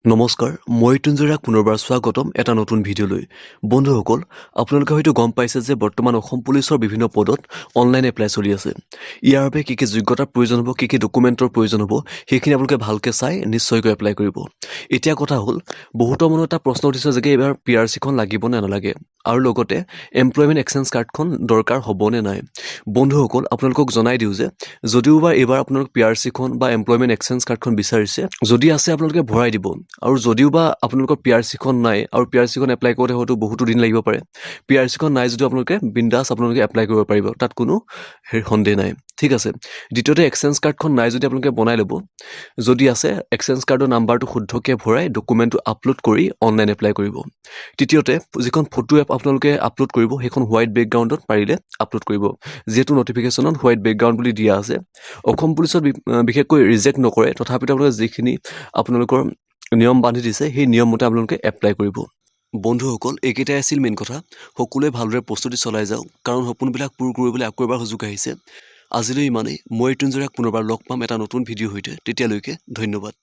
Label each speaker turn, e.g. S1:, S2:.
S1: নমস্কাৰ মই ৰিতুঞ্জয়ৰাগ পুনৰবাৰ স্বাগতম এটা নতুন ভিডিঅ'লৈ বন্ধুসকল আপোনালোকে হয়তো গম পাইছে যে বৰ্তমান অসম পুলিচৰ বিভিন্ন পদত অনলাইন এপ্লাই চলি আছে ইয়াৰ বাবে কি যোগ্যতাৰ প্ৰয়োজন হ'ব কি ডকুমেণ্টৰ প্ৰয়োজন হ'ব সেইখিনি আপোনালোকে ভালকৈ চাই নিশ্চয়কৈ এপ্লাই কৰিব এতিয়া কথা হ'ল বহুত মনত এটা প্ৰশ্ন উঠিছে যে এইবাৰ পিআৰচিখন লাগিব নে নালাগে আৰু লগতে এমপ্লয়মেণ্ট এক্সচেঞ্জ কাৰ্ডখন দৰকাৰ হ'ব নে নাই বন্ধুসকল আপোনালোকক জনাই দিওঁ যে যদিওবা এইবাৰ আপোনালোক পিআৰচিখন বা এমপ্লয়মেণ্ট এক্সচেঞ্জ কাৰ্ডখন বিচাৰিছে যদি আছে আপোনালোকে ভৰাই দিব আৰু যদিওবা আপোনালোকৰ পিআৰচিখন নাই আৰু পিআৰচিখন এপ্লাই কৰোঁতে হয়তো বহুতো দিন লাগিব পাৰে পিআৰচিখন নাই যদিও আপোনালোকে বিন্দাছ আপোনালোকে এপ্লাই কৰিব পাৰিব তাত কোনো সন্দেহ নাই ঠিক আছে দ্বিতীয়তে এক্সচেঞ্জ কাৰ্ডখন নাই যদি আপোনালোকে বনাই ল'ব যদি আছে এক্সচেঞ্জ কাৰ্ডৰ নাম্বাৰটো শুদ্ধকৈ ভৰাই ডকুমেণ্টটো আপলোড কৰি অনলাইন এপ্লাই কৰিব তৃতীয়তে যিখন ফটো এপ আপোনালোকে আপলোড কৰিব সেইখন হোৱাইট বেকগ্ৰাউণ্ডত পাৰিলে আপলোড কৰিব যেহেতু নটিফিকেশ্যনত হোৱাইট বেকগ্ৰাউণ্ড বুলি দিয়া আছে অসম পুলিচত বিশেষকৈ ৰিজেক্ট নকৰে তথাপিতো আপোনালোকে যিখিনি আপোনালোকৰ নিয়ম বান্ধি দিছে সেই নিয়ম মতে আপোনালোকে এপ্লাই কৰিব বন্ধুসকল এইকেইটাই আছিল মেইন কথা সকলোৱে ভালদৰে প্ৰস্তুতি চলাই যাওক কাৰণ সপোনবিলাক পূৰ কৰিবলৈ আকৌ এবাৰ সুযোগ আহিছে আজিলৈ ইমানেই মই ৰিতুঞ্জয়ৰাগ পুনৰবাৰ লগ পাম এটা নতুন ভিডিঅ' সৈতে তেতিয়ালৈকে ধন্যবাদ